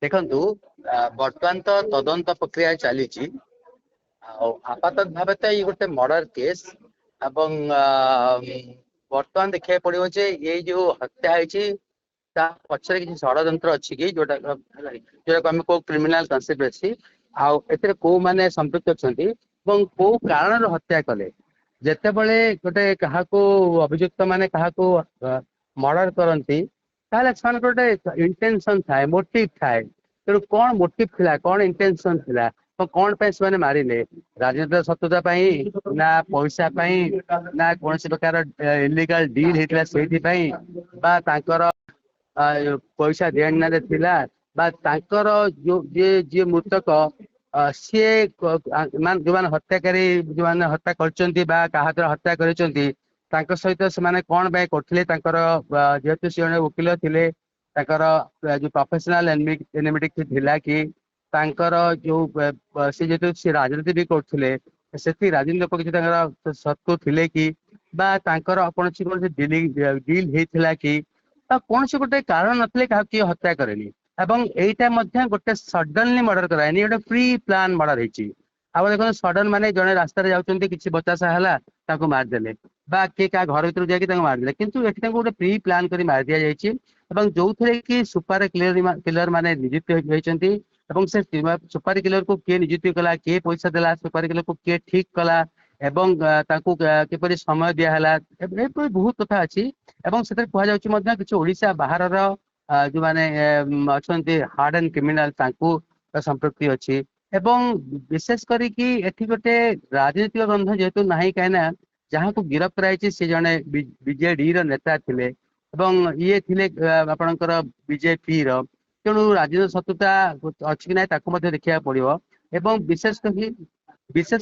ଦେଖନ୍ତୁ ବର୍ତ୍ତମାନ ତ ତଦନ୍ତ ପ୍ରକ୍ରିୟା ଚାଲିଛି। ଆପାତ ଭାବେ ତ ଏଇ ଗୋଟେ ମର୍ଡର କେସ୍ ଏବଂ ବର୍ତ୍ତମାନ ଦେଖିବାକୁ ପଡିବ ଯେ ଏଇ ଯୋଉ ହତ୍ୟା ହେଇଛି ତା ପଛରେ କିଛି ଷଡଯନ୍ତ୍ର ଅଛି କି ଯୋଉଟାକୁ ଆମେ କୋଉ କ୍ରିମିନାଲ କନସିପରେସି ଆଉ ଏଥିରେ କୋଉମାନେ ସମ୍ପୃକ୍ତ ଅଛନ୍ତି ଏବଂ କୋଉ କାରଣରୁ ହତ୍ୟା କଲେ। ଯେତେବେଳେ ଗୋଟେ କାହାକୁ ଅଭିଯୁକ୍ତ ମାନେ କାହାକୁ ମର୍ଡର କରନ୍ତି ତାହେଲେ ସେମାନଙ୍କର ଗୋଟେ ଇଣ୍ଟେନସନ ଥାଏ, ମୋଟିଭ ଥାଏ। ତେଣୁ କଣ ମୋଟିଭ ଥିଲା, କଣ ଇଣ୍ଟେନସନ ଥିଲା, କଣ ପାଇଁ ସେମାନେ ମାରିଲେ? ରାଜନୈତିକ ଶତ୍ରୁତା ପାଇଁ ନା ପଇସା ପାଇଁ ନା କୌଣସି ପ୍ରକାର ଇଲିଗାଲ ଡିଲ୍ ହେଇଥିଲା ସେଇଥିପାଇଁ ବା ତାଙ୍କର ପଇସା ଦେଣନେଣରେ ଥିଲା ବା ତାଙ୍କର ଯିଏ ମୃତକ ସିଏ ଯୋଉମାନେ ହତ୍ୟାକାରୀ ଯୋଉମାନେ ହତ୍ୟା କରିଛନ୍ତି ବା କାହା ଦ୍ୱାରା ହତ୍ୟା କରିଛନ୍ତି ତାଙ୍କ ସହିତ ସେମାନେ କଣ ପାଇଁ କରୁଥିଲେ। ତାଙ୍କର ଯେହେତୁ ସେ ଜଣେ ଓକିଲ ଥିଲେ ତାଙ୍କର ଯୋଉ ପ୍ରଫେସନାଲ ଏନିମିଟି ଥିଲା କି ତାଙ୍କର ଯୋଉ ସେ ଯେହେତୁ ସେ ରାଜନୀତି ବି କରୁଥିଲେ ସେଠି ରାଜନୀତି ଲୋକ କିଛି ତାଙ୍କର ଶତ୍ରୁ ଥିଲେ କି ବା ତାଙ୍କର କୌଣସି ଡିଲ୍ ହେଇଥିଲା କି ବା କୌଣସି ଗୋଟେ କାରଣ ନଥିଲେ କାହାକୁ କିଏ ହତ୍ୟା କରେନି। ଏବଂ ଏଇଟା ମଧ୍ୟ ଗୋଟେ ସଡନଲି ମର୍ଡର କରାହେଇନି, ଗୋଟେ ପ୍ରି ପ୍ଲାନ ମର୍ଡର ହେଇଛି। ଆଉ ଦେଖନ୍ତୁ ସଡନ ମାନେ ଜଣେ ରାସ୍ତାରେ ଯାଉଛନ୍ତି କିଛି ବଚାସା ହେଲା ତାଙ୍କୁ ମାରିଦେଲେ ବା କିଏ କାହା ଘର ଭିତରକୁ ଯାଇକି ତାଙ୍କୁ ମାରିଦେଲେ, କିନ୍ତୁ ଏଠି ତାଙ୍କୁ ଗୋଟେ ପ୍ରି ପ୍ଲାନ କରି ମାରି ଦିଆଯାଇଛି ଏବଂ ଯୋଉଥିରେ କି ସୁପାର କିଲର ମାନେ ନିଯୁକ୍ତ ହେଇଛନ୍ତି ଏବଂ ସେ ସୁପାରି କିଲର କୁ କିଏ ନିଯୁକ୍ତି କଲା, କିଏ ପଇସା ଦେଲା, ସୁପାରି କିଲର କୁ କିଏ ଠିକ କଲା ଏବଂ ତାଙ୍କୁ କିପରି ସମୟ ଦିଆହେଲା, ଏପରି ବହୁତ କଥା ଅଛି। ଏବଂ ସେଥିରେ କୁହାଯାଉଛି ମଧ୍ୟ କିଛି ଓଡିଶା ବାହାରର ଯୋଉମାନେ ଅଛନ୍ତି ହାର୍ଡ ଆଣ୍ଡ କ୍ରିମିନାଲ ତାଙ୍କୁ ସମ୍ପୃକ୍ତି ଅଛି। ଏବଂ ବିଶେଷ କରିକି ଏଠି ଗୋଟେ ରାଜନୈତିକ ଗନ୍ଧ ଯେହେତୁ ନାହିଁ, କାହିଁକି ନା ଯାହାକୁ ଗିରଫ କରାଯାଇଛି ସେ ଜଣେ ବିଜେଡି ର ନେତା ଥିଲେ ଏବଂ ଇଏ ଥିଲେ ଆପଣଙ୍କର ବିଜେପି ର। ତେଣୁ ରାଜନୈତିକ ଶତ୍ରୁତା ଅଛି କି ନାହିଁ ତାକୁ ମଧ୍ୟ ଦେଖିବାକୁ ପଡିବ। ଏବଂ ବିଶେଷ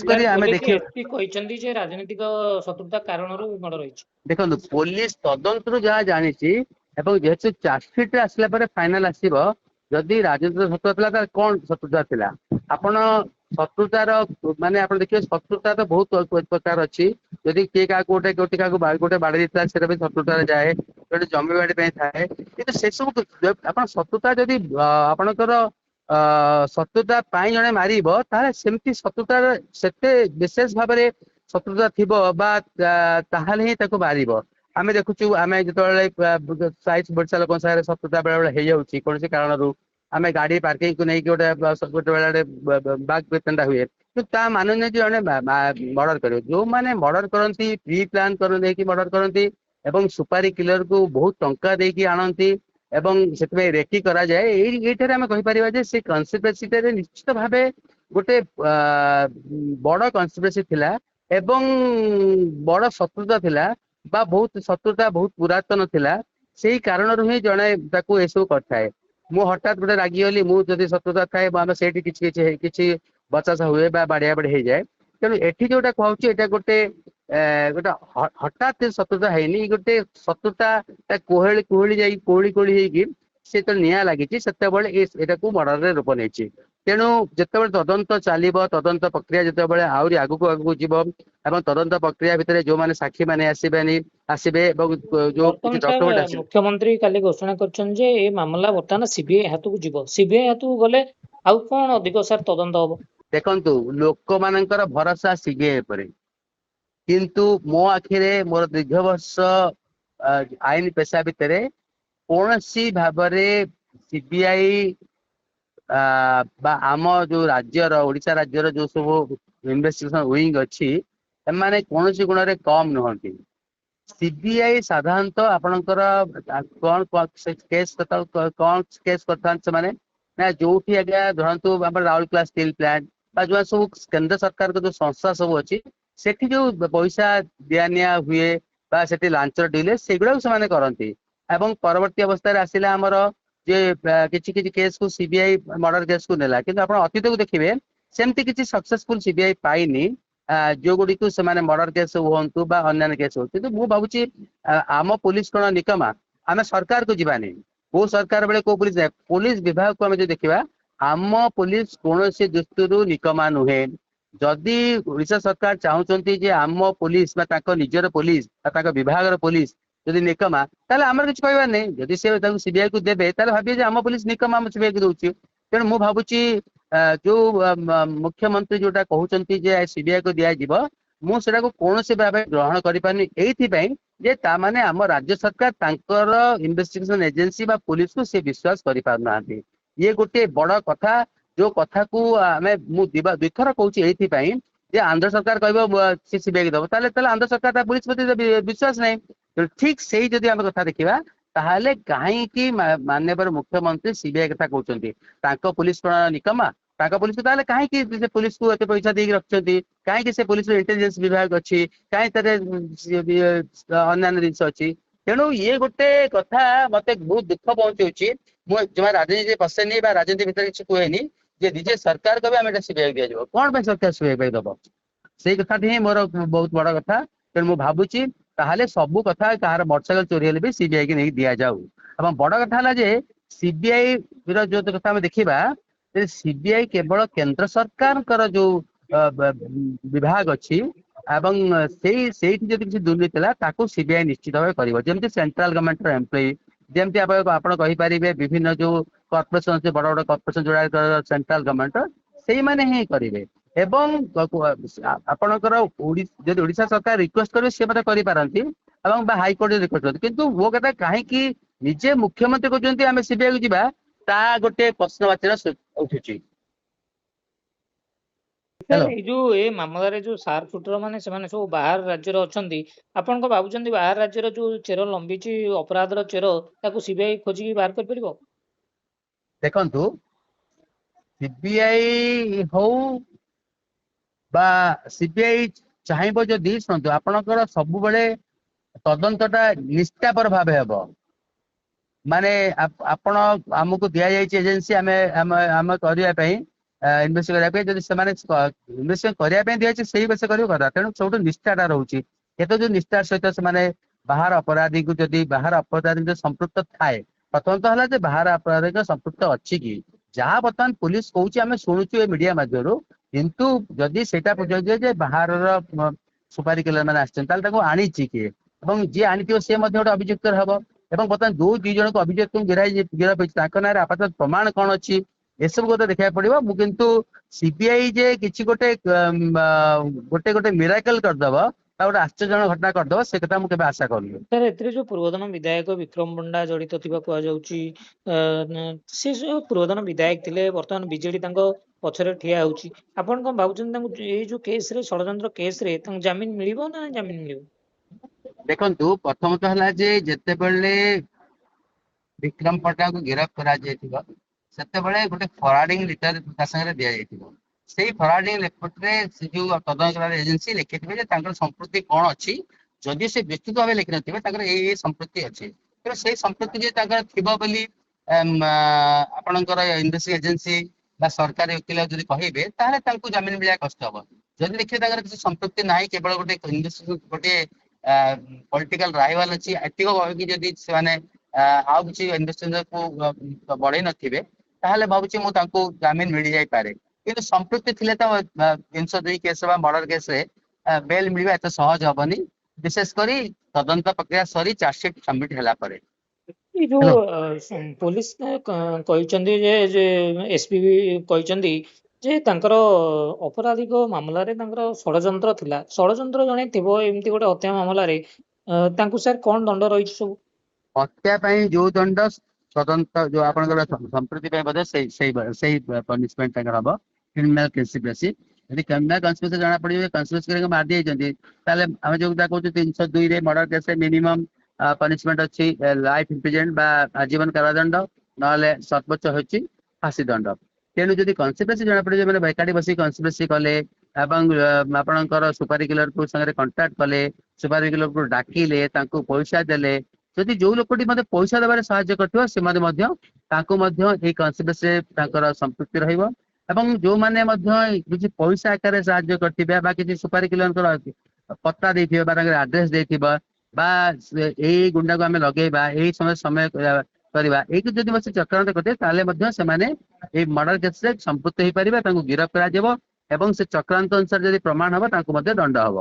କରି ଆମେ ପୋଲିସ ଦେଖିବା ଏସପି କହିଛନ୍ତି ଯେ ରାଜନୈତିକ ଶତ୍ରୁତା କାରଣରୁ ମର୍ଡର ହେଇଛି। ଦେଖନ୍ତୁ ପୋଲିସ ତଦନ୍ତରୁ ଯାହା ଜାଣିଛି ଏବଂ ଯେହେତୁ ଚାର୍ଜସିଟ ଆସିଲା ପରେ ଫାଇନାଲ ଆସିବ ଯଦି ରାଜନୈତିକ ଶତ୍ରୁତା ଥିଲା ତାହେଲେ କଣ ଶତ୍ରୁତା ଥିଲା। ଆପଣ ଶତ୍ରୁତାର ମାନେ ଆପଣ ଦେଖିବେ ଶତ୍ରୁତା ତ ବହୁତ ପ୍ରକାର ଅଛି। ଯଦି କିଏ କାହାକୁ ଗୋଟେ କାହାକୁ ଗୋଟେ ବାଡି ଦେଇଥିଲା ସେଇଟା ବି ଶତ୍ରୁତାରେ ଯାଏ, ଗୋଟେ ଜମି ବାଡି ପାଇଁ ଥାଏ। କିନ୍ତୁ ସେସବୁ ଆପଣ ଶତ୍ରୁତା ଯଦି ଆପଣଙ୍କର ଶତ୍ରୁତା ପାଇଁ ଜଣେ ମାରିବ ତାହେଲେ ସେମିତି ଶତ୍ରୁତାର ସେତେ ବିଶେଷ ଭାବରେ ଶତ୍ରୁତା ଥିବ ବା ତାହେଲେ ହିଁ ତାକୁ ମାରିବ। ଆମେ ଦେଖୁଛୁ ଆମେ ଯେତେବେଳେ ସାଇ ପଡିଶା ଲୋକଙ୍କ ସାଙ୍ଗରେ ଶତ୍ରୁତା ବେଳେ ବେଳେ ହେଇଯାଉଛି କୌଣସି କାରଣରୁ ଆମେ ଗାଡି ପାର୍କିଂ କୁ ନେଇକି ଗୋଟେ ବେଳେ ବାକ୍ ବେତଣ୍ଡା ହୁଏ, କିନ୍ତୁ ତା ମାନେ ନୁହେଁ ଯେ ଜଣେ ମର୍ଡର କରିବ। ଯୋଉମାନେ ମର୍ଡର କରନ୍ତି ପ୍ରି ପ୍ଲାନ ନେଇକି ମର୍ଡର କରନ୍ତି ଏବଂ ସୁପାରି କିଲର କୁ ବହୁତ ଟଙ୍କା ଦେଇକି ଆଣନ୍ତି ଏବଂ ସେଥିପାଇଁ ରେକି କରାଯାଏ। ଏଇଠାରେ ଆମେ କହିପାରିବା ଯେ ସେ କନସିକ୍ୱେନ୍ସରେ ନିଶ୍ଚିତ ଭାବେ ଗୋଟେ ବଡ କନସିକ୍ୱେନ୍ସ ଥିଲା ଏବଂ ବଡ ଶତ୍ରୁତା ଥିଲା ବା ବହୁତ ଶତ୍ରୁତା ବହୁତ ପୁରାତନ ଥିଲା। ସେଇ କାରଣରୁ ହିଁ ଜଣେ ତାକୁ ଏସବୁ କରିଥାଏ। ମୁଁ ହଠାତ୍ ଗୋଟେ ରାଗିଗଲି, ମୁଁ ଯଦି ଶତ୍ରୁତା ଥାଏ ଆମେ ସେଇଠି କିଛି ବଚାସ ହୁଏ ବା ବାଡିଆ ବାଡି ହେଇଯାଏ। ତେଣୁ ଏଠି ଯୋଉଟା କହୁଛି ଏଇଟା ଗୋଟେ ହଠାତ୍ ଶତ୍ରୁତା ହେଇନି, ଗୋଟେ ଶତ୍ରୁତା କୋହଳି ହେଇକି ସେତେବେଳେ ନିଆଁ ଲାଗିଛି ସେତେବେଳେ ଏଟାକୁ ମର୍ଡରରେ ରୂପ ନେଇଛି। ତେଣୁ ଯେତେବେଳେ ତଦନ୍ତ ଚାଲିବ, ତଦନ୍ତ ପ୍ରକ୍ରିୟା ଯେତେବେଳେ ଆହୁରି ଆଗକୁ ଯିବ ଏବଂ ତଦନ୍ତ ପ୍ରକ୍ରିୟା ଭିତରେ ଯୋଉମାନେ ସାକ୍ଷୀ ମାନେ ଆସିବେ ଏବଂ ଯୋଉ କିଛି ଡକ୍ୟୁମେଣ୍ଟ ଆସିବ। ମୁଖ୍ୟମନ୍ତ୍ରୀ କାଲି ଘୋଷଣା କରିଛନ୍ତି ଯେ ଏ ମାମଲା ବର୍ତ୍ତମାନ ସିବିଆଇ ହାତକୁ ଯିବ। ସିବିଆଇ ହାତକୁ ଗଲେ ଆଉ କଣ ଅଧିକ ସାର୍ ତଦନ୍ତ ହବ? ଦେଖନ୍ତୁ ଲୋକମାନଙ୍କର ଭରସା ସିବିଆଇ ଉପରେ, କିନ୍ତୁ ମୋ ଆଖିରେ ମୋର ଦୀର୍ଘ ବର୍ଷ ଆଇନ ପେଶା ଭିତରେ କୌଣସି ଭାବରେ ସିବିଆଇ ବା ଆମ ଯୋଉ ରାଜ୍ୟର ଓଡିଶା ରାଜ୍ୟର ଯୋଉ ସବୁ ଇନଭେଷ୍ଟିଗେସନ ୱିଙ୍ଗ ଅଛି ଏମାନେ କୌଣସି ଗୁଣରେ କମ ନୁହନ୍ତି। ସିବିଆଇ ସାଧାରଣତଃ ଆପଣଙ୍କର କଣ କେସ୍ କରିଥାନ୍ତି ସେମାନେ ନା ଯୋଉଠି ଆଜ୍ଞା ଧରନ୍ତୁ ଆମର ରାଉରକେଲା ଷ୍ଟିଲ ପ୍ଲାଣ୍ଟ ବା ଯୋଉ ସବୁ କେନ୍ଦ୍ର ସରକାରଙ୍କ ଯୋଉ ସଂସ୍ଥା ସବୁ ଅଛି ସେଠି ଯୋଉ ପଇସା ଦିଆ ନିଆ ହୁଏ ବା ସେଠି ଲାଞ୍ଚ ଡିଲେ ସେଗୁଡାକୁ ସେମାନେ କରନ୍ତି। ଏବଂ ପରବର୍ତ୍ତୀ ଅବସ୍ଥାରେ ଆସିଲା ଆମର ଯେ କିଛି କେସ୍ କୁ ସିବିଆଇ ମର୍ଡର କେସ୍ କୁ ନେଲା, କିନ୍ତୁ ଆପଣ ଅତୀତକୁ ଦେଖିବେ ସେମିତି କିଛି ସକ୍ସେସଫୁଲ ସିବିଆଇ ପାଇନି ଯୋଉଗୁଡିକୁ ସେମାନେ ମର୍ଡର କେସ୍ ହୁଅନ୍ତୁ ବା ଅନ୍ୟାନ୍ୟ କେସ୍ ହୁଅନ୍ତୁ। କିନ୍ତୁ ମୁଁ ଭାବୁଛି ଆମ ପୋଲିସ କଣ ନିକମା? ଆମେ ସରକାରକୁ ଯିବାନି। କୋଉ ସରକାର ବେଳେ କୋଉ ପୋଲିସ ବିଭାଗକୁ ଆମେ ଯଦି ଦେଖିବା ଆମ ପୋଲିସ କୌଣସି ଦୃଷ୍ଟିରୁ ନିକମା ନୁହେଁ। ଯଦି ଓଡିଶା ସରକାର ଚାହୁଁଛନ୍ତି ଯେ ଆମ ପୋଲିସ ବା ତାଙ୍କ ନିଜର ପୋଲିସ ବା ତାଙ୍କ ବିଭାଗର ପୋଲିସ ଯଦି ନିକମା ତାହେଲେ ଆମର କିଛି କହିବାର ନାହିଁ। ଯଦି ସେ ତାଙ୍କୁ ସିବିଆଇ କୁ ଦେବେ ତାହେଲେ ଭାବିବେ ଯେ ଆମ ପୋଲିସ ନିକମା ଆମ ସିବିଆଇ କୁ ଦଉଛି। ତେଣୁ ମୁଁ ଭାବୁଛି ଯୋଉ ମୁଖ୍ୟମନ୍ତ୍ରୀ ଯୋଉଟା କହୁଛନ୍ତି ଯେ ସିବିଆଇ କୁ ଦିଆଯିବ, ମୁଁ ସେଟାକୁ କୌଣସି ଭାବେ ଗ୍ରହଣ କରିପାରୁନି, ଏଇଥିପାଇଁ ଯେ ତାମାନେ ଆମ ରାଜ୍ୟ ସରକାର ତାଙ୍କର ଇନଭେଷ୍ଟିଗେସନ ଏଜେନ୍ସି ବା ପୁଲିସକୁ ସେ ବିଶ୍ୱାସ କରିପାରୁନାହାନ୍ତି। ଇଏ ଗୋଟେ ବଡ କଥା, ଯୋଉ କଥାକୁ ଆମେ ମୁଁ ଦୁଇଥର କହୁଛି ଏଇଥିପାଇଁ ଯେ ଆନ୍ଧ୍ର ସରକାର କହିବ ସେ ସିବିଆଇ ଦବ, ତାହେଲେ ଆନ୍ଧ୍ର ସରକାର ତା ପୁଲିସ ପ୍ରତି ବିଶ୍ୱାସ ନାହିଁ। ଠିକ ସେଇ ଯଦି ଆମେ କଥା ଦେଖିବା, ତାହେଲେ କାହିଁକି ମାନ୍ୟବର ମୁଖ୍ୟମନ୍ତ୍ରୀ ସିବିଆଇ କଥା କହୁଛନ୍ତି? ତାଙ୍କ ପୁଲିସ କଣ ନିକମା? ତାଙ୍କ ପୁଲିସ ତାହେଲେ କାହିଁକି ସେ ପୁଲିସକୁ ଏତେ ପଇସା ଦେଇକି ରଖିଛନ୍ତି? କାହିଁକି ସେ ପୁଲିସର ଇଣ୍ଟେଲିଜେନ୍ସ ବିଭାଗ ଅଛି? କାହିଁକି ତାରେ ଅନ୍ୟାନ୍ୟ ଜିନିଷ ଅଛି? ତେଣୁ ଇଏ ଗୋଟେ କଥା ମତେ ବହୁତ ଦୁଃଖ ପହଞ୍ଚଉଛି। ମୁଁ ଜମା ରାଜନୀତି ପଶେନି ବା ରାଜନୀତି ଭିତରେ କିଛି କୁହେନି ଯେ ନିଜେ ସରକାର କହିବେ ଆମେ ଏଟା ସିବିଆଇ ଦିଆଯିବ। କଣ ପାଇଁ ସରକାର ସିବିଆଇ ପାଇଁ ଦବ? ସେଇ କଥାଟି ହିଁ ମୋର ବହୁତ ବଡ କଥା। ତେଣୁ ମୁଁ ଭାବୁଛି ତାହେଲେ ସବୁ କଥା କାହାର ମୋଟରସାଇକେଲ ଚୋରି ହେଲେ ବି ସିବିଆଇ କି ନେଇକି ଦିଆଯାଉ। ଏବଂ ବଡ କଥା ହେଲା ଯେ ସିବିଆଇ ର ଯୋଉ କଥା ଆମେ ଦେଖିବା, ସିବିଆଇ କେବଳ କେନ୍ଦ୍ର ସରକାରଙ୍କର ଯୋଉ ବିଭାଗ ଅଛି ଏବଂ ସେଇଠି ଯଦି କିଛି ଦୁର୍ନୀତି ହେଲା ତାକୁ ସିବିଆଇ ନିଶ୍ଚିତ ଭାବେ କରିବ। ଯେମିତି ସେଣ୍ଟ୍ରାଲ ଗଭର୍ଣ୍ଣମେଣ୍ଟର ଏମ୍ପ୍ଲୟି, ଯେମିତି ଆପଣ କହିପାରିବେ ବିଭିନ୍ନ ଯୋଉ କର୍ପୋରେସନ ଅଛି, ବଡ ବଡ କର୍ପୋରେସନ ଯୋଉଟା ସେଣ୍ଟ୍ରାଲ ଗଭର୍ଣ୍ଣମେଣ୍ଟ, ସେଇମାନେ ହିଁ କରିବେ। ଏବଂ ଆପଣଙ୍କର ଯଦି ଓଡିଶା ସରକାର ରିକ୍ୱେଷ୍ଟ କରିବେ ସେ ମଧ୍ୟ କରିପାରନ୍ତି ଏବଂ ବା ହାଇକୋର୍ଟ ରିକ୍ୱେଷ୍ଟ କରନ୍ତି। କିନ୍ତୁ ମୋ କଥା କାହିଁକି ନିଜେ ମୁଖ୍ୟମନ୍ତ୍ରୀ କହୁଛନ୍ତି ଆମେ ସିବିଆଇ କୁ ଯିବା, ତା ଗୋଟେ ପ୍ରଶ୍ନବାଚୀର ଉଠୁଛି। Sir hello. ଏଇ ଯୋଉ ଏ ମାମଲାରେ ଯୋଉ ସାର୍ ସୁଟର ମାନେ ସେମାନେ ସବୁ ବାହାର ରାଜ୍ୟରେ ଅଛନ୍ତି, ଆପଣ କଣ ଭାବୁଛନ୍ତି ବାହାର ରାଜ୍ୟର ଯୋଉ ଚେର ଲମ୍ବିଛି ଅପରାଧର ଚେର, ତାକୁ ସିବିଆଇ ଖୋଜିକି ବାହାର କରିପାରିବ? ଦେଖନ୍ତୁ, ସିବିଆଇ ହଉ ବା ସିବିଆଇ ଚାହିଁବ ଯଦି, ଶୁଣନ୍ତୁ ଆପଣଙ୍କର ସବୁବେଳେ ତଦନ୍ତଟା ନିଷ୍ଠାପର ଭାବେ ହେବ। ମାନେ ଆପଣ ଆମକୁ ଦିଆଯାଇଛି ଏଜେନ୍ସି ଆମେ କରିବା ପାଇଁ ଇନଭେଷ୍ଟିଗେଟ୍ କରିବା ପାଇଁ, ଯଦି ସେମାନେ ଇନଭେଷ୍ଟିଗେଟ୍ କରିବା ପାଇଁ ଦିଆଯାଇଛି ସେଇ ବେଶ କରିବ କଥା। ତେଣୁ ସବୁଠୁ ନିଷ୍ଠାଟା ରହୁଛି। କେତେ ଯୋଉ ନିଷ୍ଠାର ସହିତ ସେମାନେ ବାହାର ଅପରାଧୀକୁ ଯଦି ସମ୍ପୃକ୍ତ ଥାଏ, ପ୍ରଥମତଃ ହେଲା ଯେ ବାହାର ଅପରାଧୀଙ୍କ ସମ୍ପୃକ୍ତ ଅଛି କି? ଯାହା ବର୍ତ୍ତମାନ ପୁଲିସ କହୁଛି ଆମେ ଶୁଣୁଛୁ ଏ ମିଡିଆ ମାଧ୍ୟମରୁ, କିନ୍ତୁ ଯଦି ସେଇଟା ପଚାରିବେ ଯେ ବାହାରର ସୁପାରି କିଲର ମାନେ ଆସିଛନ୍ତି, ତାହେଲେ ତାଙ୍କୁ ଆଣିଛି କିଏ? ଏବଂ ଯିଏ ଆଣିଥିବ ସେ ମଧ୍ୟ ଗୋଟେ ଅଭିଯୁକ୍ତ ହବ। ଏବଂ ବର୍ତ୍ତମାନ ଯୋଉ ଦି ଜଣଙ୍କୁ ଅଭିଯୁକ୍ତଙ୍କୁ ଗିରଫ ହେଇଛି ତାଙ୍କ ନାଁରେ ଆପାତତଃ ପ୍ରମାଣ କଣ ଅଛି, ଏସବୁ କଥା ଦେଖିବାକୁ ପଡିବ। ମୁଁ କିନ୍ତୁ ସିବିଆଇ ଯେ କିଛି ଗୋଟେ ମିରାକଲ କରିଦବ ବା ଗୋଟେ ଆଶ୍ଚର୍ଯ୍ୟଜନକ ଘଟଣା କରିଦବ, ସେ କଥା ମୁଁ କେବେ ଆଶା କରୁନି। ସାର୍ ଏଥିରେ ଯୋଉ ପୂର୍ବତନ ବିଧାୟକ ବିକ୍ରମ ପଣ୍ଡା ଜଡିତ ଥିବା କୁହାଯାଉଛି, ସେ ଯୋଉ ପୂର୍ବତନ ବିଧାୟକ ଥିଲେ, ବର୍ତ୍ତମାନ ବିଜେଡି ତାଙ୍କ ପଛରେ ଠିଆ ହଉଛି, ଆପଣ କଣ ଭାବୁଛନ୍ତି ତାଙ୍କୁ ଏଇ ଯୋଉ କେସରେ, ଷଡଯନ୍ତ୍ର କେସରେ ତାଙ୍କୁ ଜାମିନ ମିଳିବ ନା ଜାମିନ ମିଳିବ? ଦେଖନ୍ତୁ, ପ୍ରଥମତଃ ହେଲା ଯେ ଯେତେବେଳେ ବିକ୍ରମ ପଣ୍ଡାକୁ ଗିରଫ କରାଯାଇଥିବ, ସେତେବେଳେ ଗୋଟେ ଫରୱାର୍ଡିଂ ଲେଟର ତା ସାଙ୍ଗରେ ଦିଆଯାଇଥିବ। ସେଇ ଫରୱାର୍ଡିଂ ଲେଟରରେ ସେ ଯୋଉ ତଦନ୍ତକାରୀ ଏଜେନ୍ସି ଲେଖିଥିବେ ଯେ ତାଙ୍କର ସମ୍ପୃକ୍ତି କଣ ଅଛି। ଯଦି ସେ ବିସ୍ତୃତ ଭାବେ ଲେଖିନଥିବେ ତାଙ୍କର ଏଇ ସମ୍ପୃକ୍ତି ଅଛି, ତେଣୁ ସେଇ ସମ୍ପୃକ୍ତି ଯଦି ତାଙ୍କର ଥିବ ବୋଲି ଆପଣଙ୍କର ଇନଭେଷ୍ଟିଗେସନ ଏଜେନ୍ସି ବା ସରକାରୀ ଓକିଲ ଯଦି କହିବେ, ତାହେଲେ ତାଙ୍କୁ ଜାମିନ ମିଳିବା କଷ୍ଟ ହବ। ଯଦି ଦେଖିବେ ତାଙ୍କର କିଛି ସମ୍ପୃକ୍ତି ନାହିଁ, କେବଳ ଗୋଟେ ପଲିଟିକାଲ ରାଇଭାଲ ଅଛି, ଏତିକ କହିକି ଯଦି ସେମାନେ ଆଉ କିଛି ଇନଭେଷ୍ଟିଗେସନକୁ ବଢେଇ ନଥିବେ, ତାହେଲେ ଭାବୁଛି ମୁଁ ତାଙ୍କୁ ଜାମିନ ମିଳିଯାଇପାରେ। କିନ୍ତୁ ସମ୍ପୃକ୍ତି ଥିଲେ ତ 302 କେସ ବା ମର୍ଡର କେସରେ ବେଲ ମିଳିବା ଏତେ ସହଜ ହବନି, ବିଶେଷ କରି ତଦନ୍ତ ପ୍ରକ୍ରିୟା ସରି ଚାର୍ଜସିଟ ସବମିଟ ହେଲା ପରେ। ଏଇ ଯୋଉ ପୋଲିସ କହିଛନ୍ତି ଯେ ଏସପି ବି କହିଛନ୍ତି ଯେ ତାଙ୍କର ଅପରାଧିକ ମାମଲାରେ ତାଙ୍କର ଷଡଯନ୍ତ୍ର ଥିଲା। ଷଡଯନ୍ତ୍ର ଜଣେ ଥିବ ଏମିତି ଗୋଟେ ହତ୍ୟା ମାମଲାରେ, ତାଙ୍କୁ ସାର୍ କଣ ଦଣ୍ଡ ରହିଛି ସବୁ? ହତ୍ୟା ପାଇଁ ଯୋଉ ଦଣ୍ଡ, ସ୍ୱତନ୍ତ୍ର ଯୋଉ ଆପଣଙ୍କର ସମ୍ପତ୍ତି ପାଇଁ ବୋଧେ ସେଇ ପନିଶମେଣ୍ଟ ତାଙ୍କର ହବ। କ୍ରିମିନାଲ କନସିକ୍ୱେନ୍ସି, ଯଦି କ୍ରିମିନାଲ କନସିକ୍ୱେନ୍ସି ଜଣା ପଡିବ କନସିକ୍ୱେନ୍ସି କରି ମାରି ଦେଇଛନ୍ତି, ତାହେଲେ ଆମେ ଯୋଉଟା କହୁଛୁ 302 ରେ ମର୍ଡର କେସରେ ମିନିମମ୍ ପନିଶମେଣ୍ଟ ଅଛି ଲାଇଫ ଇମ୍ପ୍ରିଜନମେଣ୍ଟ ବା ଆଜୀବନ କାରାଦଣ୍ଡ, ନହେଲେ ସର୍ବୋଚ୍ଚ ହେଉଛି ଫାଶୀ ଦଣ୍ଡ। ତେଣୁ ଯଦି କନସିକ୍ୱେନ୍ସି ଜଣା ପଡିବ, ମାନେ ଏକାଠି ବସିକି କନସିକ୍ୱେନ୍ସି କଲେ ଏବଂ ଆପଣଙ୍କର ସୁପାରି କିଲରକୁ ସାଙ୍ଗରେ କଣ୍ଟାକ୍ଟ କଲେ, ସୁପାରି କିଲରକୁ ଡାକିଲେ, ତାଙ୍କୁ ପଇସା ଦେଲେ, ଯଦି ଯୋଉ ଲୋକଟି ମତେ ପଇସା ଦେବାରେ ସାହାଯ୍ୟ କରିଥିବ ସେମାନେ ମଧ୍ୟ ତାଙ୍କୁ ମଧ୍ୟ ଏଇ କନସିକ୍ୱେନ୍ସିରେ ତାଙ୍କର ସମ୍ପୃକ୍ତି ରହିବ। ଏବଂ ଯୋଉମାନେ ମଧ୍ୟ କିଛି ପଇସା ଆକାରରେ ସାହାଯ୍ୟ କରିଥିବେ ବା କିଛି ସୁପାରି କିଲରଙ୍କର ପତ୍ତା ଦେଇଥିବେ ବା ତାଙ୍କର ଆଡ୍ରେସ ଦେଇଥିବ ବା ଏଇ ଗୁଣ୍ଡାକୁ ଆମେ ଲଗେଇବା, ଏଇ ସମୟ କରିବା, ଏଇଠି ଯଦି ବସି ଚକ୍ରାନ୍ତ କରିଥିବେ, ତାହେଲେ ମଧ୍ୟ ସେମାନେ ଏଇ ମର୍ଡର କେସରେ ସମ୍ପୃକ୍ତ ହେଇପାରିବେ, ତାଙ୍କୁ ଗିରଫ କରାଯିବ ଏବଂ ସେ ଚକ୍ରାନ୍ତ ଅନୁସାରେ ଯଦି ପ୍ରମାଣ ହବ ତାଙ୍କୁ ମଧ୍ୟ ଦଣ୍ଡ ହବ।